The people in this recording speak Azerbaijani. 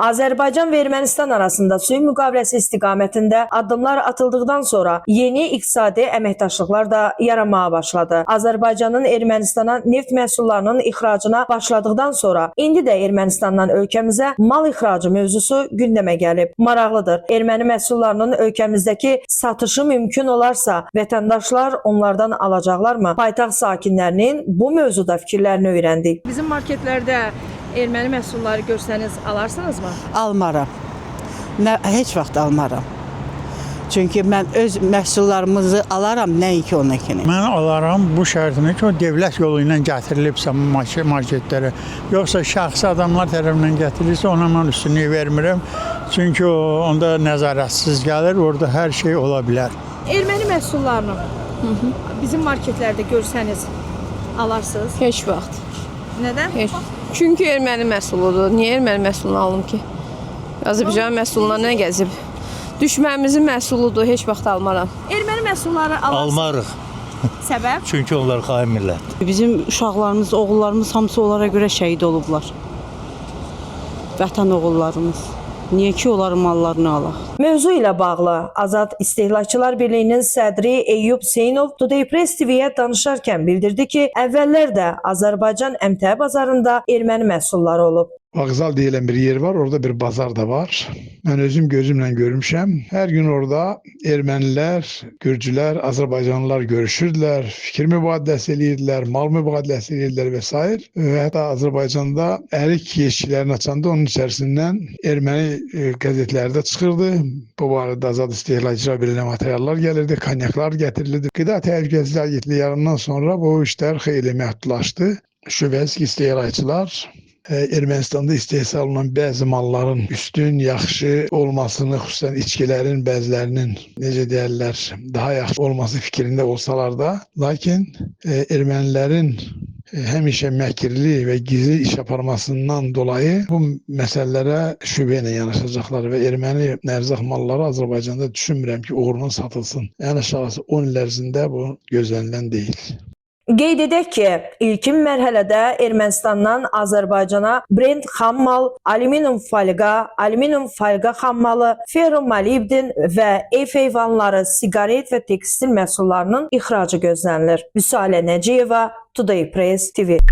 Azərbaycan və Ermənistan arasında sülh müqaviləsi istiqamətində addımlar atıldıqdan sonra yeni iqtisadi əməkdaşlıqlar da yaranmağa başladı. Azərbaycanın Ermənistana neft məhsullarının ixracına başladıqdan sonra indi də Ermənistandan ölkəmizə mal ixracı mövzusu gündəmə gəlib. Maraqlıdır, erməni məhsullarının ölkəmizdəki satışı mümkün olarsa vətəndaşlar onlardan alacaqlarmı? Paytaxt sakinlərinin bu mövzuda fikirlərini öyrəndik. Bizim marketlərdə erməni məhsulları görsəniz alarsınızmı? Almaram. Heç vaxt almaram. Çünki mən öz məhsullarımızı alaram, nəinki onakini. Mən alaram bu şərtini ki, o dövlət yolu ilə gətirilibsə marketlərə. Yoxsa şəxsi adamlar tərəfindən gətirilirsə ona mən üstünlük vermirəm. Çünki onda nəzarətsiz gəlir, orada hər şey ola bilər. Erməni məhsullarını bizim marketlərdə görsəniz alarsınız? Heç vaxt. Nədən? Heç. Çünki erməni məhsuludur. Niyə erməni məhsulunu alım ki? Azərbaycan məhsuluna nə gəzib? Düşmənimizin məhsuludur. Heç vaxt almaram. Erməni məhsulları alarsınız? Almarıq. Səbəb? Çünki onlar xain millət. Bizim uşaqlarımız, oğullarımız hamısı onlara görə şəhid olublar. Vətən oğullarımız. Niyə ki, onların mallarını alaq? Mövzu ilə bağlı Azad İstehlakçılar Birliyinin sədri Eyyub Hüseynov Today Press TV-yə danışarkən bildirdi ki, əvvəllər də Azərbaycan əmtəə bazarında erməni məhsulları olub. Vağzal deyilən bir yer var, orada bir bazar da var. Mən özüm gözümlə görmüşəm. Hər gün orada ermənilər, gürcülər, Azərbaycanlılar görüşürdülər, fikir mübadiləsi edirdilər, mal mübadiləsi edirdilər və s. Və hətta Azərbaycanda ərik yeşiklərini açanda onun içərisindən erməni qəzetləri də çıxırdı. Bu barədə Azad İstehlakçılar Birliyinə materiallar gəlirdi, kanyaklar gətirilirdi. Qida Təhlükəsizliyi Agentliyi yarandan sonra bu işlər xeyli məhdudlaşdı. Şübhəsiz ki, istehlakçılar Ermənistanda istehsal olunan bəzi malların üstün, yaxşı olmasını, xüsusən içkilərin bəzilərinin, necə deyərlər, daha yaxşı olması fikrində olsalar da, lakin ermənilərin həmişə məkirli və gizli iş aparmasından dolayı bu məsələlərə şübhə ilə yanaşacaqlar və erməni ərzaq malları Azərbaycanda düşünmürəm ki, uğruna satılsın. Ən aşağısı 10 il ərzində bu gözlənilən deyil. Qeyd edək ki, ilkin mərhələdə Ermənistandan Azərbaycana Brent xammal, alüminium falqa xammalı, ferromolibden və ev heyvanları, siqaret və tekstil məhsullarının ixracı gözlənilir. Vüsalə Nəciyeva, Today Press TV.